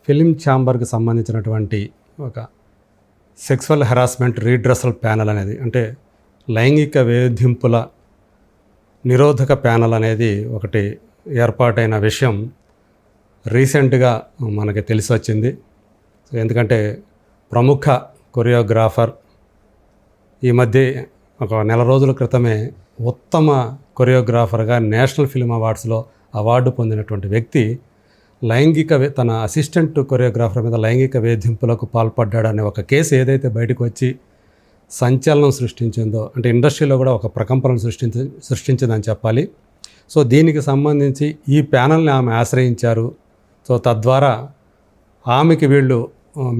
Film ఛాంబర్కి సంబంధించినటువంటి ఒక sexual harassment redressal panel అనేది, అంటే లైంగిక వేధింపుల నిరోధక ప్యానెల్ అనేది ఒకటి ఏర్పాటైన విషయం రీసెంట్గా మనకి తెలిసి వచ్చింది. ఎందుకంటే ప్రముఖ కొరియోగ్రాఫర్ ఈ మధ్య ఒక నెల రోజుల క్రితమే ఉత్తమ కొరియోగ్రాఫర్గా నేషనల్ ఫిల్మ్ అవార్డ్స్లో అవార్డు పొందినటువంటి వ్యక్తి తన అసిస్టెంట్ కొరియోగ్రాఫర్ మీద లైంగిక వేధింపులకు పాల్పడ్డాడనే ఒక కేసు ఏదైతే బయటకు వచ్చి సంచలనం సృష్టించిందో, అంటే ఇండస్ట్రీలో కూడా ఒక ప్రకంపనలు సృష్టించిందని చెప్పాలి. సో దీనికి సంబంధించి ఈ ప్యానల్ని ఆమె ఆశ్రయించారు. సో తద్వారా ఆమెకి వీళ్ళు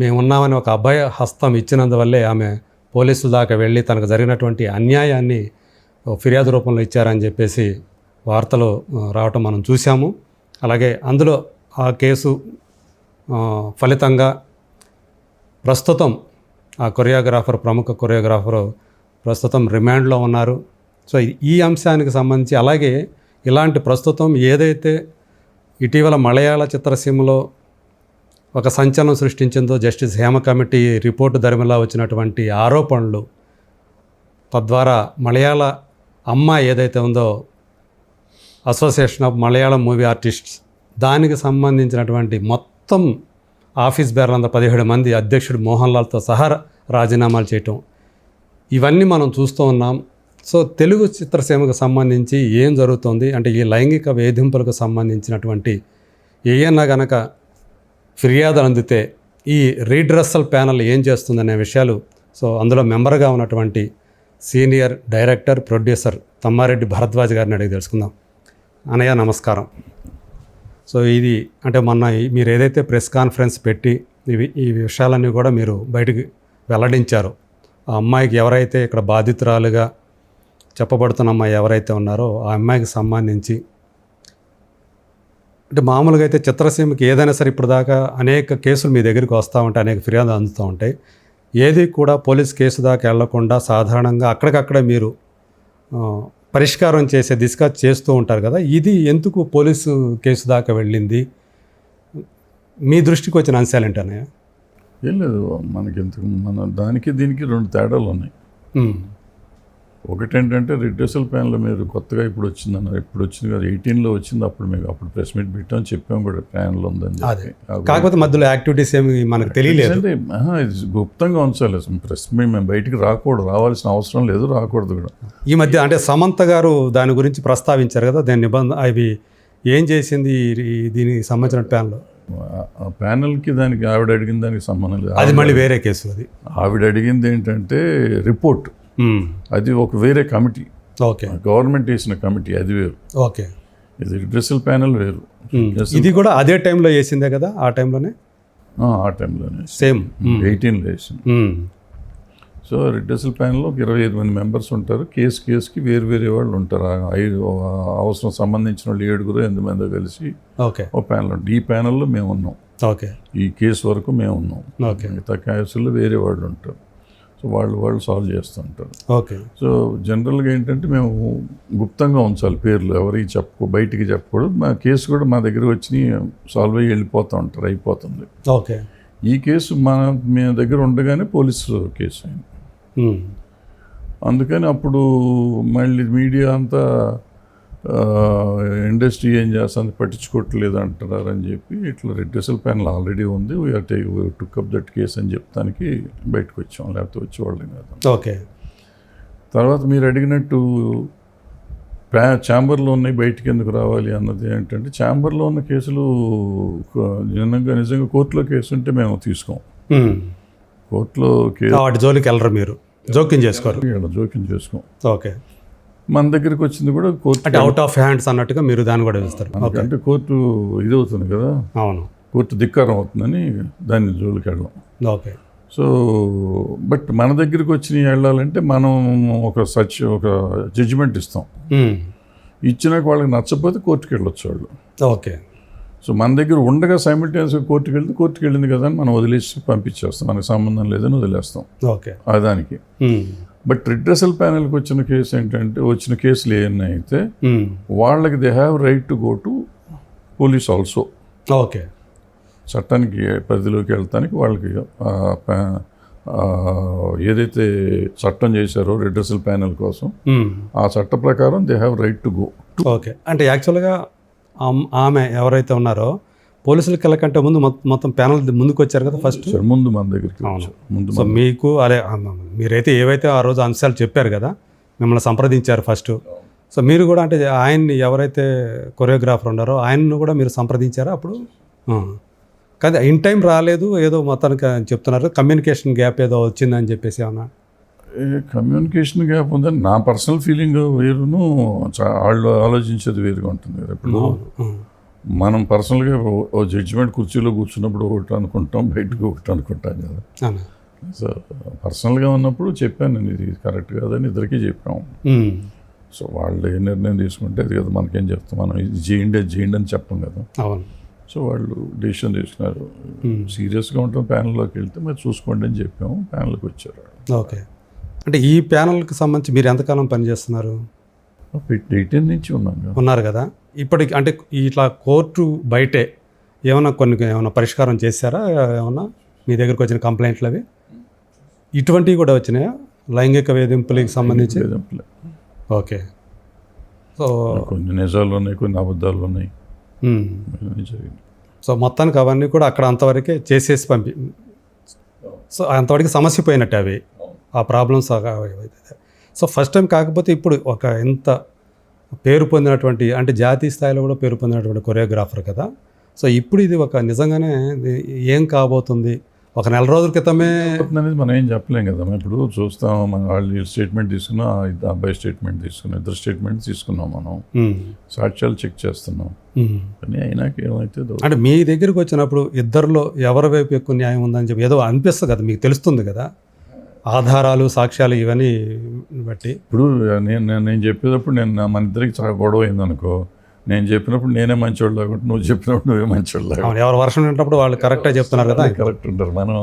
మేమున్నామని ఒక అభయ హస్తం ఇచ్చినందువల్లే ఆమె పోలీసుల దాకా వెళ్ళి తనకు జరిగినటువంటి అన్యాయాన్ని ఫిర్యాదు రూపంలో ఇచ్చారని చెప్పేసి వార్తలు రావటం మనం చూసాము. అలాగే అందులో ఆ కేసు ఫలితంగా ప్రస్తుతం ఆ ప్రముఖ కొరియోగ్రాఫరు ప్రస్తుతం రిమాండ్లో ఉన్నారు. సో ఈ అంశానికి సంబంధించి, అలాగే ఇలాంటి ప్రస్తుతం ఏదైతే ఇటీవల మలయాళ చిత్రసీమలో ఒక సంచలనం సృష్టించిందో జస్టిస్ హేమ కమిటీ రిపోర్టు ధర్మిలా వచ్చినటువంటి ఆరోపణలు, తద్వారా మలయాళ ఏదైతే ఉందో association of Malayalam movie artists, దానికి సంబంధించినటువంటి మొత్తం ఆఫీస్ బేర్లంతా 17 మంది అధ్యక్షుడు మోహన్ లాల్తో సహా రాజీనామాలు చేయటం, ఇవన్నీ మనం చూస్తూ ఉన్నాం. సో తెలుగు చిత్రసీమకు సంబంధించి ఏం జరుగుతుంది అంటే ఈ లైంగిక వేధింపులకు సంబంధించినటువంటి ఏయన్నా గనక ఫిర్యాదులు అందితే ఈ రీడ్రెసల్ ప్యానల్ ఏం చేస్తుందనే విషయాలు, సో అందులో మెంబర్గా ఉన్నటువంటి senior director producer Tammareddy Bharadwaj గారిని అడిగి తెలుసుకుందాం. అన్నయ్య నమస్కారం. సో ఇది అంటే మొన్న మీరు ఏదైతే ప్రెస్ కాన్ఫరెన్స్ పెట్టి ఈ విషయాలన్నీ కూడా మీరు బయటికి వెల్లడించారో, ఆ అమ్మాయికి ఎవరైతే ఇక్కడ బాధితురాలుగా చెప్పబడుతున్న అమ్మాయి ఎవరైతే ఉన్నారో ఆ అమ్మాయికి సంబంధించి, అంటే మామూలుగా అయితే చిత్రసీమకి ఏదైనా సరే ఇప్పుడు దాకా అనేక కేసులు మీ దగ్గరికి వస్తూ ఉంటాయి, అనేక ఫిర్యాదులు అందుతూ ఉంటాయి. ఏది కూడా పోలీస్ కేసు దాకా వెళ్లకుండా సాధారణంగా అక్కడికక్కడ మీరు పరిష్కారం చేసే దిశగా చేస్తూ ఉంటారు కదా. ఇది ఎందుకు పోలీసు కేసు దాకా వెళ్ళింది? మీ దృష్టికి వచ్చిన అంశాలు ఏంటన్నయ్య? ఏం లేదు, మన దానికి దీనికి 2 తేడాలు ఉన్నాయి. ఒకటేంటంటే రిడ్రెసల్ ప్యానల్ మీరు కొత్తగా ఇప్పుడు వచ్చిందన్నారు. ఇప్పుడు వచ్చింది కదా, 18లో వచ్చింది. అప్పుడు ప్రెస్ మీట్ పెట్టాం, చెప్పాం కూడా ప్యానల్ ఉందని చెప్పి. కాకపోతే మధ్యలో యాక్టివిటీస్ ఏమి మనకు తెలియలేదు. అంటే ఇది గుప్తంగా ఉంచాలి. ప్రెస్ మీట్ మేము బయటికి రావాల్సిన అవసరం లేదు, రాకూడదు కూడా. ఈ మధ్య అంటే సమంత గారు దాని గురించి ప్రస్తావించారు కదా, దాని అవి ఏం చేసింది దీనికి సంబంధించిన ప్యానల్? ఆ ప్యానల్కి దానికి ఆవిడ అడిగిన దానికి సంబంధం లేదు. అది మళ్ళీ వేరే కేసు. అది ఆవిడ అడిగింది ఏంటంటే రిపోర్ట్, అది ఒక వేరే కమిటీ. ఓకే, గవర్నమెంట్ వేసిన కమిటీ, అది వేరు. ఓకే, ఇది రిడ్రెసల్ ప్యానల్ వేరు. ఇది కూడా అదే టైంలో వేసిందే కదా? ఆ టైంలోనే సేమ్ 18లో వేసింది. సో రిడ్రెసల్ ప్యానల్లో 25 మంది మెంబర్స్ ఉంటారు. కేసుకి వేరు వాళ్ళు ఉంటారు. అవసరం సంబంధించిన వాళ్ళు 7-8 మంది కలిసి ఒక ప్యానల్ ఉంటుంది. ఈ ప్యానల్లో మేము ఉన్నాం. ఓకే, ఈ కేసు వరకు మేము ఉన్నాం. మిగతా కేసుల్లో వేరే వాళ్ళు ఉంటారు. సో వాళ్ళు సాల్వ్ చేస్తుంటారు. ఓకే. సో జనరల్గా ఏంటంటే మేము గుప్తంగా ఉంచాలి పేర్లు, ఎవరికి బయటికి చెప్పకూడదు. మా కేసు కూడా మా దగ్గర వచ్చి సాల్వ్ అయ్యి వెళ్ళిపోతూ ఉంటారు, అయిపోతుంది. ఓకే. ఈ కేసు మేము దగ్గర ఉండగానే పోలీసు కేసు అయింది. అందుకని అప్పుడు మళ్ళీ మీడియా అంతా ఇండస్ట్రీ ఏం చేస్తుంది, పట్టించుకోవట్లేదు అంటున్నారని చెప్పి ఇట్లా రిడ్రెసల్ ప్యానల్ ఆల్రెడీ ఉంది, we are took up that case అని చెప్తానికి బయటకు వచ్చాం, లేకపోతే వచ్చేవాళ్ళం కాదు. ఓకే. తర్వాత మీరు అడిగినట్టు ఛాంబర్లో ఉన్నాయి, బయటికి ఎందుకు రావాలి అన్నది ఏంటంటే, ఛాంబర్లో ఉన్న కేసులు నిజంగా కోర్టులో కేసు ఉంటే మేము తీసుకోం. కోర్టులో కేసు జోలికి వెళ్ళరు, మీరు జోక్యం చేసుకోరు. ఓకే. మన దగ్గరికి వచ్చింది కూడా కోర్టు, అంటే అవుట్ ఆఫ్ హ్యాండ్స్ అన్నట్టుగా మీరు దాన్ని కూడా వేస్తారు. అంటే కోర్టు ఇది అవుతుంది కదా. అవును, కోర్టు ధిక్కారం అవుతుందని దాన్ని జోలికి వెళ్ళాం. ఓకే. సో బట్ మన దగ్గరికి వచ్చి వెళ్ళాలంటే మనం ఒక జడ్జిమెంట్ ఇస్తాం. ఇచ్చినాక వాళ్ళకి నచ్చకపోతే కోర్టుకి వెళ్ళొచ్చు వాళ్ళు. ఓకే. సో మన దగ్గర ఉండగా సైమిల్టేనియస్గా కోర్టుకి వెళ్ళింది కదా అని మనం వదిలేసి పంపించేస్తాం, మనకు సంబంధం లేదని వదిలేస్తాం. ఓకే. దానికి బట్ రిడ్రెసల్ ప్యానల్కి వచ్చిన కేసు ఏంటంటే, వచ్చిన కేసులు ఏమన్నా అయితే వాళ్ళకి they have right to go to police also. Okay. చట్టానికి పరిధిలోకి వెళ్తానికి వాళ్ళకి ఏదైతే చట్టం చేశారో రిడ్రెసల్ ప్యానెల్ కోసం ఆ చట్ట ప్రకారం they have right to go. Okay, అంటే యాక్చువల్గా ఆమె ఎవరైతే ఉన్నారో పోలీసులకి వెళ్ళకంటే ముందు మొత్తం ప్యానల్ ముందుకు వచ్చారు కదా ఫస్ట్. ముందు మన దగ్గరికి ముందు. సో మీకు అదే మీరైతే ఏవైతే ఆ రోజు అంశాలు చెప్పారు కదా, మిమ్మల్ని సంప్రదించారు ఫస్ట్. సో మీరు కూడా అంటే ఆయన్ని ఎవరైతే కొరియోగ్రాఫర్ ఉన్నారో ఆయన్ను కూడా మీరు సంప్రదించారా అప్పుడు? కానీ ఇన్ టైం రాలేదు ఏదో మొత్తానికి చెప్తున్నారు, కమ్యూనికేషన్ గ్యాప్ ఏదో వచ్చిందని చెప్పేసి ఏమన్నా? కమ్యూనికేషన్ గ్యాప్ ఉందని నా పర్సనల్ ఫీలింగ్ వేరును, వాళ్ళు ఆలోచించేది వేరుగా ఉంటుంది కదా. ఇప్పుడు మనం పర్సనల్గా ఓ జడ్జిమెంట్ కుర్చీలో కూర్చున్నప్పుడు ఒకటి అనుకుంటాం, బయటకు ఒకటి అనుకుంటాం కదా. సో పర్సనల్గా ఉన్నప్పుడు చెప్పాను నేను ఇది కరెక్ట్ కాదని ఇద్దరికీ చెప్పాము. సో వాళ్ళు ఏ నిర్ణయం తీసుకుంటే అది కదా మనకేం చెప్తాం, మనం ఇది చేయండి అది చేయండి అని చెప్పం కదా. సో వాళ్ళు డెసిషన్ తీసుకున్నారు, సీరియస్గా ఉంటాం ప్యానల్లోకి వెళ్తే మరి చూసుకోండి అని చెప్పాము, ప్యానల్కి వచ్చారు. ఓకే, అంటే ఈ ప్యానల్కి సంబంధించి మీరు ఎంతకాలం పనిచేస్తున్నారు? 18 నుంచి ఉన్నారు కదా. ఇప్పటికి అంటే ఇట్లా కోర్టు బయటే ఏమైనా పరిష్కారం చేశారా? ఏమన్నా మీ దగ్గరకు వచ్చిన కంప్లైంట్లు అవి ఇటువంటివి కూడా వచ్చినాయా లైంగిక వేధింపులకి సంబంధించి? ఓకే, సో కొన్ని నిజాలు ఉన్నాయి, కొన్ని అబద్ధాలు ఉన్నాయి. సో మొత్తానికి అవన్నీ కూడా అక్కడ అంతవరకే చేసేసి సో అంతవరకు సమస్య పోయినట్టు అవి ఆ ప్రాబ్లమ్స్. సో ఫస్ట్ టైం కాకపోతే ఇప్పుడు ఒక ఎంత పేరు పొందినటువంటి అంటే జాతీయ స్థాయిలో కూడా పేరు పొందినటువంటి కొరియోగ్రాఫర్ కదా. సో ఇప్పుడు ఇది ఒక నిజంగానే ఏం కాబోతుంది? ఒక నెల రోజుల క్రితమే అనేది మనం ఏం చెప్పలేం కదా. ఇప్పుడు చూస్తాం, మన వాళ్ళు స్టేట్మెంట్ తీసుకున్నాం, అబ్బాయి స్టేట్మెంట్ తీసుకున్నాం, ఇద్దరు స్టేట్మెంట్ తీసుకున్నాం, మనం సాక్ష్యాలు చెక్ చేస్తున్నాం. కానీ అయినాక ఏమైతే అంటే మీ దగ్గరికి వచ్చినప్పుడు ఇద్దరిలో ఎవరి వైపు ఎక్కువ న్యాయం ఉందని చెప్పి ఏదో అనిపిస్తుంది కదా, మీకు తెలుస్తుంది కదా ఆధారాలు సాక్ష్యాలు ఇవన్నీ బట్టి. ఇప్పుడు నేను చెప్పేటప్పుడు మన ఇద్దరికి చాలా గొడవ అయిందనుకో, నేను చెప్పినప్పుడు నేనే మంచోళ్ళు లేకుంటే నువ్వు చెప్పినప్పుడు నువ్వే మంచోళ్ళు లేకుండా ఎవరు వర్షం వింటున్నప్పుడు వాళ్ళు కరెక్ట్గా చెప్తున్నారు కదా, కరెక్ట్ ఉంటారు. మనం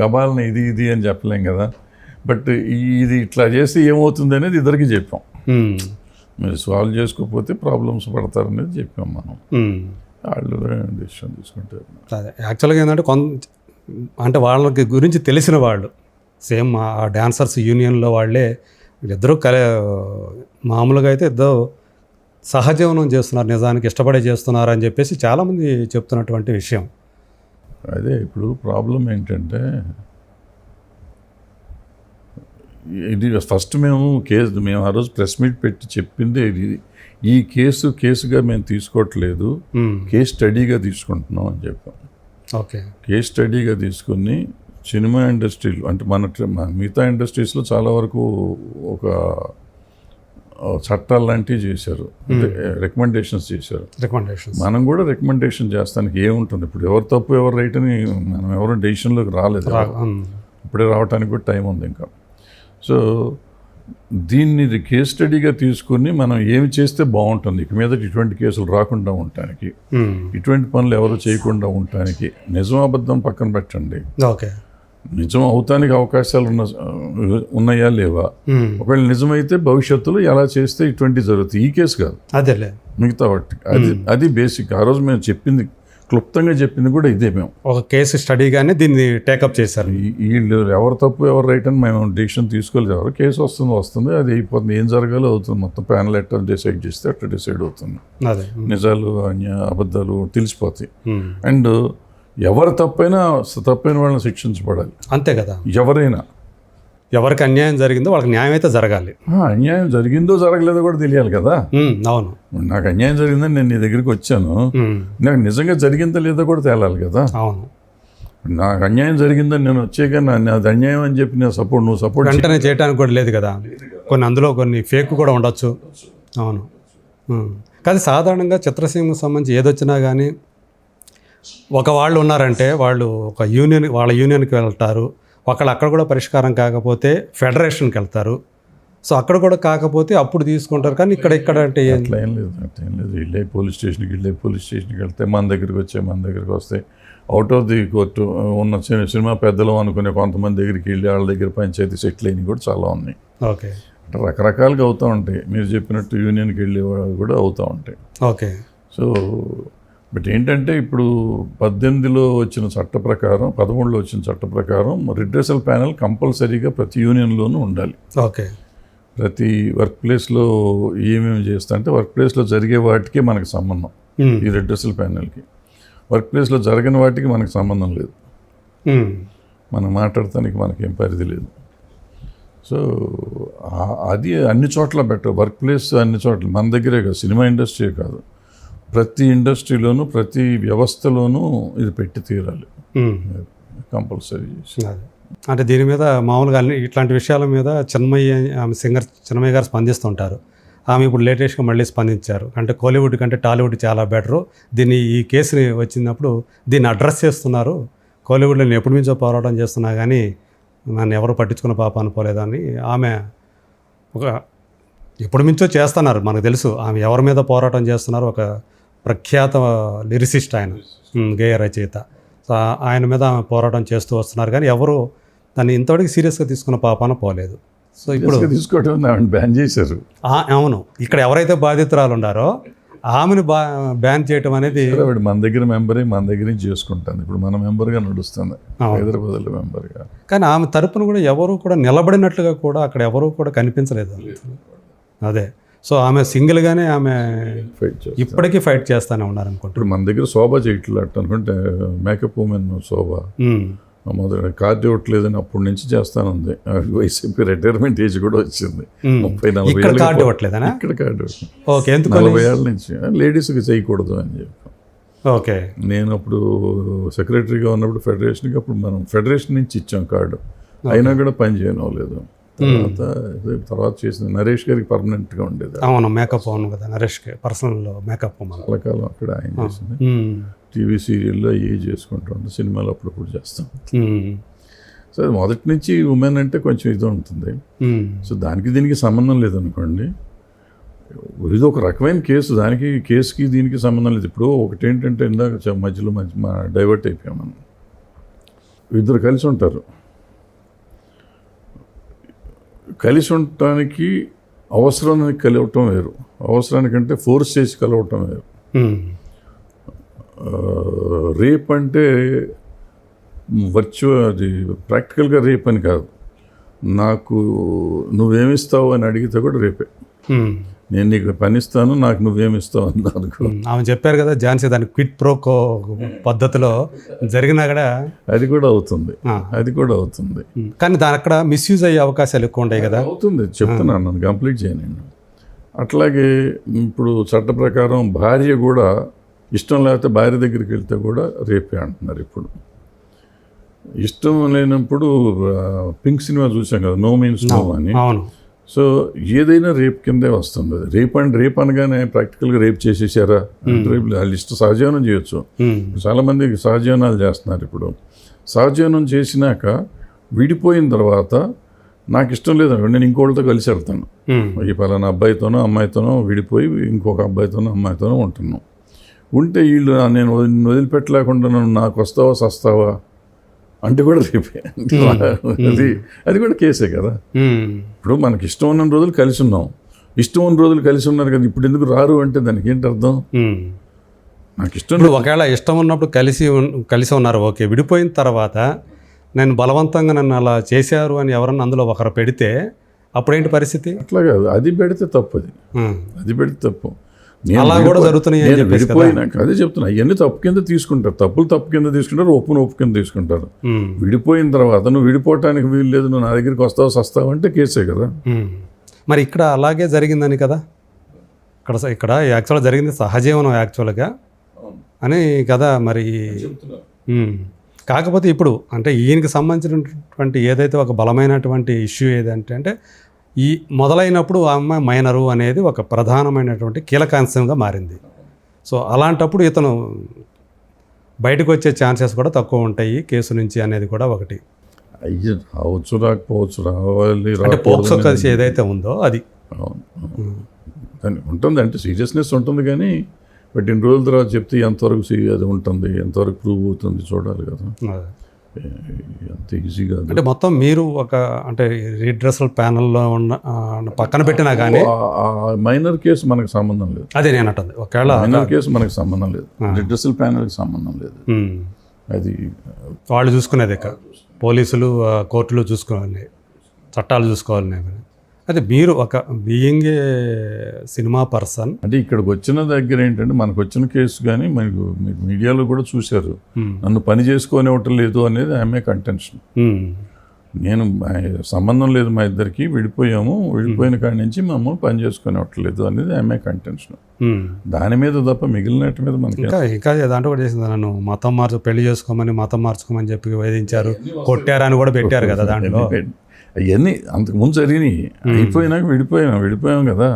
గబాలని ఇది అని చెప్పలేం కదా. బట్ ఇది ఇట్లా చేస్తే ఏమవుతుంది అనేది ఇద్దరికి చెప్పాం. మీరు సాల్వ్ చేసుకోకపోతే ప్రాబ్లమ్స్ పడతారనేది చెప్పాం మనం. వాళ్ళు డెసిషన్ తీసుకుంటారు. అదే యాక్చువల్గా ఏంటంటే అంటే వాళ్ళకి గురించి తెలిసిన వాళ్ళు సేమ్ ఆ డాన్సర్స్ యూనియన్లో వాళ్ళే ఇద్దరు మామూలుగా అయితే ఇద్దరు సహజీవనం చేస్తున్నారు, నిజానికి ఇష్టపడే చేస్తున్నారు అని చెప్పేసి చాలామంది చెప్తున్నటువంటి విషయం. అదే ఇప్పుడు ప్రాబ్లం ఏంటంటే ఇది ఫస్ట్ మేము ఆ రోజు ప్రెస్ మీట్ పెట్టి చెప్పిందే ఇది, ఈ కేసుగా మేము తీసుకోవట్లేదు, కేస్ స్టడీగా తీసుకుంటున్నాం అని చెప్పాం. ఓకే, కేస్ స్టడీగా తీసుకుని సినిమా ఇండస్ట్రీలో అంటే మిగతా ఇండస్ట్రీస్లో చాలా వరకు ఒక చట్టాలు లాంటివి చేశారు, అంటే రికమెండేషన్స్ చేశారు. మనం కూడా రికమెండేషన్ చేస్తానికి ఏముంటుంది, ఇప్పుడు ఎవరు తప్పు ఎవరు రైట్ అని మనం ఎవరు డెసిషన్లోకి రాలేదు, ఇప్పుడే రావడానికి కూడా టైం ఉంది ఇంకా. సో దీన్ని కేస్ స్టడీగా తీసుకుని మనం ఏమి చేస్తే బాగుంటుంది, ఇక మీద ఇటువంటి కేసులు రాకుండా ఉండటానికి, ఇటువంటి పనులు ఎవరు చేయకుండా ఉండటానికి. నిజం అబద్ధం పక్కన పెట్టండి, ఓకే నిజం అవుతానికి అవకాశాలు ఉన్నాయా లేవా, ఒకవేళ నిజమైతే భవిష్యత్తులో ఎలా చేస్తే ఇటువంటి జరుగుతుంది. ఈ కేసు కాదు, అదేలే మిగతా వాటి అది బేసిక్. ఆ రోజు మేము చెప్పింది, క్లుప్తంగా చెప్పింది కూడా ఇదే. మేము ఒక కేసు స్టడీగానే దీన్ని టేకప్ చేశారు. వీళ్ళు ఎవరు తప్పు ఎవరు రైట్ అని మేము డిసిషన్ తీసుకోలేదు. ఎవరు కేసు వస్తుంది అది అయిపోతుంది, ఏం జరగాలో అవుతుంది, మొత్తం ప్యానల్ ఎట్లా డిసైడ్ చేస్తే అట్లా డిసైడ్ అవుతుంది. నిజాలు అబద్ధాలు తెలిసిపోతాయి. అండ్ ఎవరు తప్పైన వాళ్ళని శిక్షించబడాలి, అంతే కదా. ఎవరికి అన్యాయం జరిగిందో వాళ్ళకి న్యాయం అయితే జరగాలి. అన్యాయం జరిగిందో జరగలేదో కూడా తెలియాలి కదా. అవును, నాకు అన్యాయం జరిగిందని నేను నీ దగ్గరికి వచ్చాను, నాకు నిజంగా జరిగిందో లేదో కూడా తేలాలి కదా. అవును, నాకు అన్యాయం జరిగిందని నేను వచ్చాక అది అన్యాయం అని చెప్పి నేను నువ్వు సపోర్ట్ వెంటనే చేయడానికి కూడా లేదు కదా. అందులో కొన్ని ఫేక్ కూడా ఉండొచ్చు. అవును, కానీ సాధారణంగా చిత్రసీమకు సంబంధించి ఏదొచ్చినా కానీ వాళ్ళు ఉన్నారంటే వాళ్ళు వాళ్ళ యూనియన్కి వెళ్తారు, ఒకళ్ళు అక్కడ కూడా పరిష్కారం కాకపోతే ఫెడరేషన్కి వెళ్తారు. సో అక్కడ కూడా కాకపోతే అప్పుడు తీసుకుంటారు. కానీ ఇక్కడ అంటే అట్లా ఏం లేదు. వెళ్ళే పోలీస్ స్టేషన్కి వెళ్తే మన దగ్గరికి వస్తే అవుట్ ఆఫ్ ది కోర్టు ఉన్న సినిమా పెద్దలు అనుకునే కొంతమంది దగ్గరికి వెళ్ళి వాళ్ళ దగ్గర పంచాయతీ సెటిల్ అయినవి కూడా చాలా ఉన్నాయి. ఓకే, రకరకాలుగా అవుతూ ఉంటాయి. మీరు చెప్పినట్టు యూనియన్కి వెళ్ళే వాళ్ళు కూడా అవుతూ ఉంటాయి. ఓకే, సో బట్ ఏంటంటే ఇప్పుడు 18లో వచ్చిన చట్ట ప్రకారం 13లో వచ్చిన చట్ట ప్రకారం రిడ్రెసల్ ప్యానెల్ కంపల్సరీగా ప్రతి యూనియన్లోనూ ఉండాలి. ఓకే. ప్రతి వర్క్ ప్లేస్లో ఏమేమి చేస్తా అంటే వర్క్ ప్లేస్లో జరిగే వాటికే మనకు సంబంధం ఈ రిడ్రెసల్ ప్యానెల్కి. వర్క్ ప్లేస్లో జరగని వాటికి మనకు సంబంధం లేదు. మనం మాట్లాడటానికి మనకేం పరిధి లేదు. సో అది అన్ని చోట్ల బెటర్. వర్క్ ప్లేస్ అన్ని చోట్ల, మన దగ్గరే కాదు, సినిమా ఇండస్ట్రీ కాదు, ప్రతి ఇండస్ట్రీలోనూ ప్రతి వ్యవస్థలోనూ ఇది పెట్టి తీరాలి కంపల్సరీ. అంటే దీని మీద మామూలుగా ఇట్లాంటి విషయాల మీద ఆమె సింగర్ చిన్మయ్య గారు స్పందిస్తుంటారు. ఆమె ఇప్పుడు లేటెస్ట్గా మళ్ళీ స్పందించారు. అంటే కోలీవుడ్ కంటే టాలీవుడ్ చాలా బెటరు, ఈ కేసుని వచ్చినప్పుడు దీన్ని అడ్రస్ చేస్తున్నారు, కోలీవుడ్లో నేను ఎప్పటి నుంచో పోరాటం చేస్తున్నా కానీ నన్ను ఎవరు పట్టించుకున్న పాప అనుకోలేదని ఆమె ఎప్పటి నుంచో చేస్తున్నారు. మనకు తెలుసు ఆమె ఎవరి మీద పోరాటం చేస్తున్నారు. ఒక ప్రఖ్యాత లిరిసిస్ట్ ఆయన, గేయ రచయిత. సో ఆయన మీద ఆమె పోరాటం చేస్తూ వస్తున్నారు కానీ ఎవరు దాన్ని ఇంతవరకు సీరియస్గా తీసుకున్న పాపాన పోలేదు. సో ఇప్పుడు తీసుకోవడం బ్యాన్ చేశారు. అవును, ఇక్కడ ఎవరైతే బాధితురాలు ఉన్నారో ఆమెను బ్యాన్ చేయడం అనేది మన దగ్గర మెంబరే, మన దగ్గర నుంచి చేసుకుంటాను. ఇప్పుడు మన మెంబర్గా నడుస్తుంది, హైదరాబాద్లో మెంబర్గా. కానీ ఆమె తరపున కూడా ఎవరు కూడా నిలబడినట్లుగా కూడా అక్కడ ఎవరు కూడా కనిపించలేదు. అదే, సో ఆమె సింగిల్గానే ఆమె ఇప్పటికీ ఫైట్ చేస్తూనే ఉన్నారు అనుకుంటా. ఇప్పుడు మన దగ్గర శోభ చేయట్లేదు అనుకుంటే, మేకప్ ఉమెన్ శోభ మొదటి కార్డు ఇవ్వట్లేదని అప్పటి నుంచి చేస్తానుంది. వైసీపీ రిటైర్మెంట్ ఏజ్ కూడా వచ్చింది, 30-40 కార్డు ఇవ్వట్లేదనా? ఇక్కడ కార్డు 40 ఏళ్ళ నుంచి లేడీస్కి చేయకూడదు అని చెప్పి. ఓకే. నేను అప్పుడు సెక్రటరీగా ఉన్నప్పుడు ఫెడరేషన్కి, అప్పుడు మనం ఫెడరేషన్ నుంచి ఇచ్చాం కార్డు, అయినా కూడా పని చేయనవలేదు. తర్వాత చేసింది నరేష్ గారికి పర్మనెంట్గా ఉండేది. అవును, మేకప్ అవును కదా నరేష్కి, పర్సనల్ మేకప్ చాలా కాలం అక్కడ ఆయన చేసింది. టీవీ సీరియల్లో ఏ చేసుకుంటూ ఉంటాం, సినిమాలు అప్పుడప్పుడు చేస్తాం. సో అది మొదటి నుంచి ఉమెన్ అంటే కొంచెం ఇది ఉంటుంది. సో దానికి దీనికి సంబంధం లేదనుకోండి, ఇది ఒక రకమైన కేసు, దానికి కేసుకి దీనికి సంబంధం లేదు. ఇప్పుడు ఒకటి ఏంటంటే, ఇందాక మధ్యలో డైవర్ట్ అయిపోయాం మనం. ఇద్దరు కలిసి ఉంటారు, కలిసి ఉండటానికి అవసరానికి కలవటం వేరు, అవసరానికంటే ఫోర్స్ చేసి కలవటం వేరు. రేప్ అంటే అది ప్రాక్టికల్గా రేప్ అని కాదు. నాకు నువ్వేమిస్తావు అని అడిగితే కూడా రేపే. నేను నీకు పనిస్తాను, నాకు నువ్వేమిస్తావు అని అనుకో. ఆమె చెప్పారు కదా ఝాన్సీ, దానికి క్విట్ ప్రోకో పద్ధతిలో జరిగినా కూడా అది కూడా అవుతుంది, అది కూడా అవుతుంది. కానీ దాని అక్కడ మిస్యూజ్ అయ్యే అవకాశాలు ఎక్కువ ఉంటాయి కదా. అవుతుంది, చెప్తున్నాను, నన్ను కంప్లీట్ చేయనండి. అట్లాగే ఇప్పుడు చట్ట ప్రకారం భార్య కూడా ఇష్టం లేకపోతే భార్య దగ్గరికి వెళ్తే కూడా రేపే అంటున్నారు. ఇప్పుడు ఇష్టం లేనప్పుడు పింక్ సినిమా చూసాం కదా, నో మీన్స్ నో అని. అవును. సో ఏదైనా రేప్ కిందే వస్తుంది. రేప్ అనగానే ప్రాక్టికల్గా రేప్ చేసేసారా అంటే రేపు వాళ్ళు సహజీవనం చేయొచ్చు. చాలామంది సహజీవనాలు చేస్తున్నారు. ఇప్పుడు సహజీవనం చేసినాక విడిపోయిన తర్వాత నాకు ఇష్టం లేదు, నేను ఇంకోళ్ళతో కలిసి వెళ్తాను, ఈ పలానా అబ్బాయితోనో అమ్మాయితోనో విడిపోయి ఇంకొక అబ్బాయితోనో అమ్మాయితోనో ఉంటున్నాను. ఉంటే వీళ్ళు నేను వదిలిపెట్టలేకుండా నాకు వస్తావా సస్తావా అంటే కూడా రేపే. అది కూడా కేసే కదా. ఇప్పుడు మనకి ఇష్టం ఉన్న రోజులు కలిసి ఉన్నాం, ఇష్టం ఉన్న రోజులు కలిసి ఉన్నారు కదా, ఇప్పుడు ఎందుకు రారు అంటే దానికి ఏంటి అర్థం? నాకు ఇష్టం, ఒకవేళ ఇష్టం ఉన్నప్పుడు కలిసి ఉన్నారు ఓకే, విడిపోయిన తర్వాత నేను బలవంతంగా నన్ను అలా చేశారు అని ఎవరన్నా అందులో ఒకరు పెడితే అప్పుడేంటి పరిస్థితి? అట్లా కాదు, అది పెడితే తప్పు, అది పెడితే తప్పు. అలా కూడా జరుగుతున్నాయి. విడిపోయినాక అదే చెప్తున్నా, అవన్నీ తప్పు కింద తీసుకుంటారు, తప్పులు తప్పు కింద తీసుకుంటారు, ఒప్పు కింద తీసుకుంటారు. విడిపోయిన తర్వాత నువ్వు విడిపోవటానికి వీలు లేదు, నువ్వు నా దగ్గరికి వస్తావు సస్తావు అంటే కేసే కదా. మరి ఇక్కడ అలాగే జరిగిందని కదా, ఇక్కడ యాక్చువల్గా జరిగింది సహజీవనం యాక్చువల్గా అని కదా. మరి కాకపోతే ఇప్పుడు అంటే ఈయనకి సంబంధించినటువంటి ఏదైతే ఒక బలమైనటువంటి ఇష్యూ ఏదంటే అంటే ఈ మొదలైనప్పుడు ఆ అమ్మాయి మైనరు అనేది ఒక ప్రధానమైనటువంటి కీలకాంశంగా మారింది. సో అలాంటప్పుడు ఇతను బయటకు వచ్చే ఛాన్సెస్ కూడా తక్కువ ఉంటాయి కేసు నుంచి అనేది కూడా ఒకటి. అయ్యో రావచ్చు, రాకపోవచ్చు, రావాలి, అంటే పోక్సో కేసు ఏదైతే ఉందో అది ఉంటుంది, అంటే సీరియస్నెస్ ఉంటుంది. కానీ బట్ ఇన్ని రోజుల తర్వాత చెప్తే ఎంతవరకు అది ఉంటుంది, ఎంతవరకు ప్రూవ్ అవుతుంది చూడాలి కదా. అంత ఈజీగా అంటే మొత్తం మీరు ఒక అంటే రీడ్రెసల్ ప్యానల్లో ఉన్న పక్కన పెట్టినా కానీ మైనర్ కేసు మనకు సంబంధం లేదు. అదే నేను అంటుంది ఒకవేళ మైనర్ కేసు మనకు సంబంధం లేదు, రిడ్రెసల్ ప్యానల్కి సంబంధం లేదు. అది వాళ్ళు చూసుకునేది ఇక పోలీసులు కోర్టులు చూసుకోవాలి, చట్టాలు చూసుకోవాలి. అదే మీరు ఒక బీయింగ్ ఏ సినిమా పర్సన్ అంటే ఇక్కడికి వచ్చిన దగ్గర ఏంటంటే మనకు వచ్చిన కేసు కానీ మీరు మీడియాలో కూడా చూశారు, నన్ను పని చేసుకోనివ్వటం లేదు అనేది ఆమె కంటెన్షన్. నేను సంబంధం లేదు మా ఇద్దరికి, విడిపోయిన కాడి నుంచి మమ్మల్ని పని చేసుకునివ్వట్లేదు అనేది ఆమె కంటెన్షన్. దాని మీద తప్ప మిగిలినట్టు మీద మనకి ఇంకా దాంట్లో కూడా చేసింది, నన్ను పెళ్లి చేసుకోమని మతం మార్చుకోమని చెప్పి వేధించారు, కొట్టారని కూడా పెట్టారు కదా దాంట్లో. అవన్నీ అంతకుముందు జరిగినాయి, అయిపోయినాక విడిపోయాం కదా.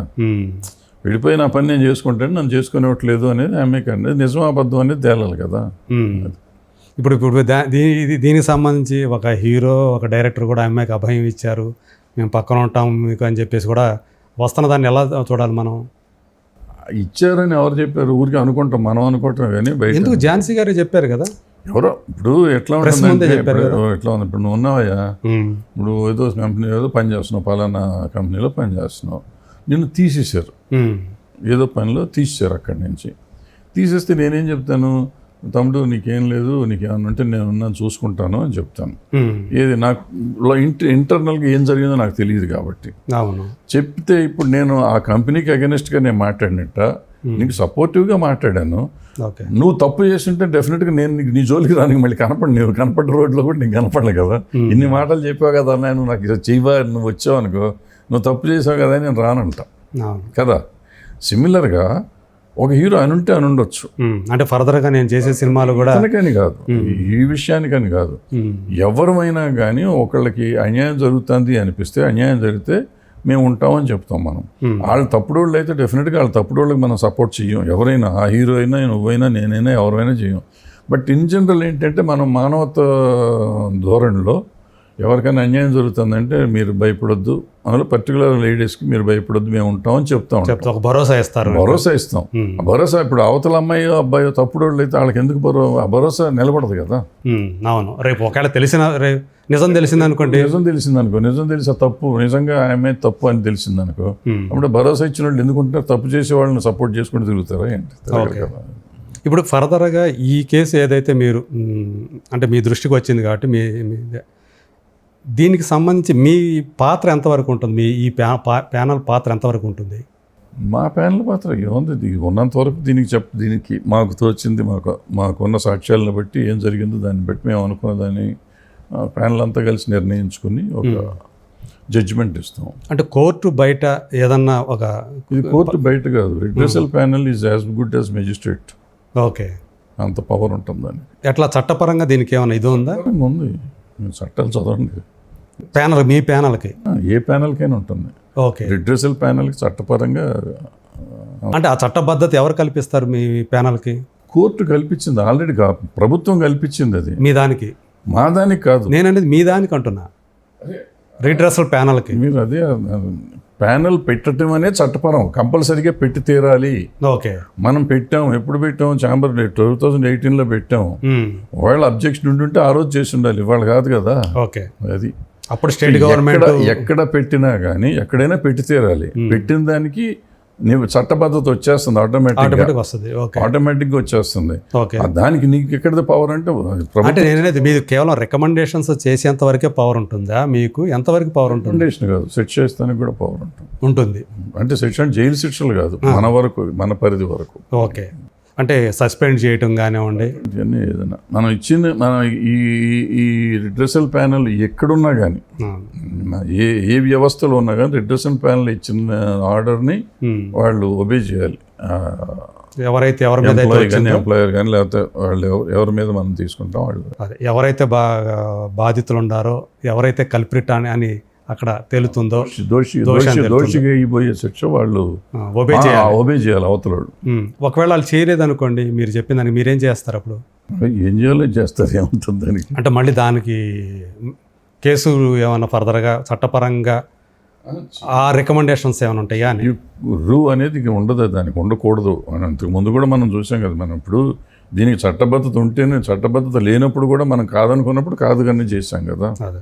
విడిపోయి నా పని నేను చేసుకుంటాను, నన్ను చేసుకునేవట్లేదు అనేది ఆమె కంటే నిజం అబద్ధం అనేది తేలాలి కదా. ఇప్పుడు దీనికి సంబంధించి ఒక హీరో ఒక డైరెక్టర్ కూడా అమ్మాయికి అభయం ఇచ్చారు, మేము పక్కన ఉంటాం మీకు అని చెప్పేసి కూడా వస్తున్న దాన్ని ఎలా చూడాలి మనం? ఇచ్చారని ఎవరు చెప్పారు? ఊరికి అనుకుంటాం, మనం అనుకుంటాం కానీ బయట ఎందుకు ఝాన్సీ గారే చెప్పారు కదా. ఎవరో ఇప్పుడు ఎట్లా ఉంటుంది, ఎట్లా ఉంది, ఇప్పుడు నువ్వు ఉన్నావయ్యా, ఇప్పుడు ఏదో కంపెనీ ఏదో పని చేస్తున్నావు, పలానా కంపెనీలో పని చేస్తున్నావు, నిన్ను తీసేశారు, ఏదో పనిలో తీసేశారు. అక్కడి నుంచి తీసేస్తే నేనేం చెప్తాను, తమ్ముడు నీకేం లేదు, నీకేమన్నా ఉంటే నేను ఉన్నాను చూసుకుంటాను అని చెప్తాను. ఏది నాకు ఇంటర్నల్గా ఏం జరిగిందో నాకు తెలియదు కాబట్టి చెప్తే, ఇప్పుడు నేను ఆ కంపెనీకి అగెనిస్ట్గా నేను మాట్లాడినట్ట నీకు సపోర్టివ్గా మాట్లాడాను. నువ్వు తప్పు చేస్తుంటే డెఫినెట్గా నేను నీ జోలికి రానికి మళ్ళీ నువ్వు కనపడ్డ రోడ్లో కూడా నీకు కనపడలే కదా. ఇన్ని మాటలు చెప్పావు కదా, నేను నాకు చెయ్యవా, నువ్వు వచ్చావు అనుకో, నువ్వు తప్పు చేసావు కదా నేను రానంట కదా. సిమిలర్గా ఒక హీరో అని ఉంటే అని ఉండొచ్చు, అంటే ఫర్దర్గా నేను చేసే సినిమాలు కూడా అందుకని కాదు, ఈ విషయానికని కాదు, ఎవరమైనా కానీ ఒకళ్ళకి అన్యాయం జరుగుతుంది అనిపిస్తే, అన్యాయం జరిగితే మేము ఉంటామని చెప్తాం. మనం వాళ్ళు తప్పుడు వాళ్ళు అయితే డెఫినెట్గా వాళ్ళ తప్పుడు వాళ్ళకి మనం సపోర్ట్ చెయ్యం. ఎవరైనా ఆ హీరో అయినా నువ్వైనా నేనైనా ఎవరైనా చెయ్యం. బట్ ఇన్ జనరల్ ఏంటంటే మనం మానవత ధోరణిలో ఎవరికైనా అన్యాయం జరుగుతుందంటే మీరు భయపడొద్దు, అందులో పర్టికులర్ లేడీస్కి మీరు భయపడొద్దు, మేము ఉంటామని చెప్తాం, భరోసా ఇస్తాం. ఆ భరోసా ఇప్పుడు అవతల అమ్మాయి అబ్బాయి తప్పుడు వాళ్ళు అయితే వాళ్ళకి ఎందుకు ఆ భరోసా నిలబడదు కదా. అవును, రేపు ఒకవేళ నిజం తెలిసిందనుకోండి, నిజం తెలిసి తప్పు నిజంగా ఆమె తప్పు అని తెలిసిందనుకో, అప్పుడు భరోసా ఇచ్చిన వాళ్ళు ఎందుకుంటారు, తప్పు చేసే వాళ్ళని సపోర్ట్ చేసుకుంటూ తిరుగుతారా ఏంటి. ఇప్పుడు ఫర్దర్గా ఈ కేసు ఏదైతే మీరు అంటే మీ దృష్టికి వచ్చింది కాబట్టి దీనికి సంబంధించి మీ పాత్ర ఎంతవరకు ఉంటుంది, మీ ఈ ప్యానల్ పాత్ర ఎంతవరకు ఉంటుంది? మా ప్యానల్ పాత్ర ఏముంది, ఉన్నంత వరకు దీనికి మాకు తోచింది, మాకున్న సాక్ష్యాలను బట్టి ఏం జరిగిందో దాన్ని బట్టి మేము అనుకున్న దాన్ని ప్యానల్ అంతా కలిసి నిర్ణయించుకుని ఒక జడ్జిమెంట్ ఇస్తాం. అంటే కోర్టు బయట ఏదన్నా ఒక ఇది కోర్టు బయట కాదు, redressal panel is as good as magistrate. Okay, అంత పవర్ ఉంటుంది దానికి. ఎట్లా చట్టపరంగా దీనికి ఏమైనా ఇది ఉందా? ఉంది, చట్టాలు చదవండి. ప్యానల్ మీ ప్యానల్కి ఏ ప్యానల్కైనా ఉంటుంది. ఓకే, రిడ్రెసల్ ప్యానల్కి చట్టపరంగా అంటే ఆ చట్టబద్ధత ఎవరు కల్పిస్తారు మీ ప్యానల్కి? కోర్టు కల్పించింది, ఆల్రెడీ ప్రభుత్వం కల్పించింది. అది మీ దానికి? మా దానికి కాదు, నేననేది మీ దానికి అంటున్నా, రిడ్రెసల్ ప్యానల్కి. మీరు అదే ప్యానల్ పెట్టడం అనేది చట్టపరం, కంపల్సరీగా పెట్టి తీరాలి. ఓకే, మనం పెట్టాం, ఎప్పుడు పెట్టాం, ఛాంబర్ 2018లో పెట్టాం. వాళ్ళ అబ్జెక్షన్ ఉంటుంటే ఆ రోజు చేసి ఉండాలి, ఇవాళ కాదు కదా. ఓకే, అది అప్పుడు స్టేట్ గవర్నమెంట్ ఎక్కడ పెట్టినా కానీ ఎక్కడైనా పెట్టి తీరాలి. పెట్టిన దానికి నీవు చట్టబద్ధత వచ్చేస్తుంది, ఆటోమేటిక్గా వచ్చేస్తుంది. దానికి నీకు ఎక్కడ పవర్ అంటే నేననేది మీరు కేవలం రికమెండేషన్స్ చేసేంత వరకే పవర్ ఉంటుందా, మీకు ఎంతవరకు పవర్ ఉంటుంది? రికమెండేషన్ కాదు, సెట్ చేస్తానికి కూడా పవర్ ఉంటుంది. అంటే సెక్షన్ జైలు శిక్షలు కాదు, మన వరకు, మన పరిధి వరకు. ఓకే, అంటే సస్పెండ్ చేయటం కానివ్వండి, ఇవన్నీ ఏదైనా మనం ఇచ్చింది, మనం ఈ రిడ్రెసల్ ప్యానల్ ఎక్కడున్నా కానీ, ఏ వ్యవస్థలో ఉన్నా కానీ రిడ్రెసల్ ప్యానల్ ఇచ్చిన ఆర్డర్ని వాళ్ళు ఒబే చేయాలి. ఎవరైతే ఎవరి మీద ఎంప్లాయర్ కానీ లేకపోతే వాళ్ళు ఎవరి మీద మనం తీసుకుంటాం వాళ్ళు, ఎవరైతే బాధితులు ఉన్నారో, ఎవరైతే కల్ప్రిట్ అని అక్కడ తేలుతుందో, దోషిగా అయిపోయే శిక్ష వాళ్ళు ఒబే చేయాలి అవతల. ఒకవేళ వాళ్ళు చేయలేదనుకోండి, మీరు చెప్పిన దానికి మీరేం చేస్తారు? అప్పుడు ఏం చేయాలో చేస్తారు, ఏముంటుంది దానికి. అంటే మళ్ళీ దానికి కేసు ఏమైనా ఫర్దర్గా చట్టపరంగా ఆ రికమెండేషన్స్ ఏమైనా ఉంటాయా అని? రూ అనేది ఉండదు, దానికి ఉండకూడదు అని అంతకు ముందు కూడా మనం చూసాం కదా. మనం ఇప్పుడు దీనికి చట్టబద్ధత ఉంటేనే, చట్టబద్ధత లేనప్పుడు కూడా మనం కాదనుకున్నప్పుడు కాదు కానీ చేశాం కదా. అదే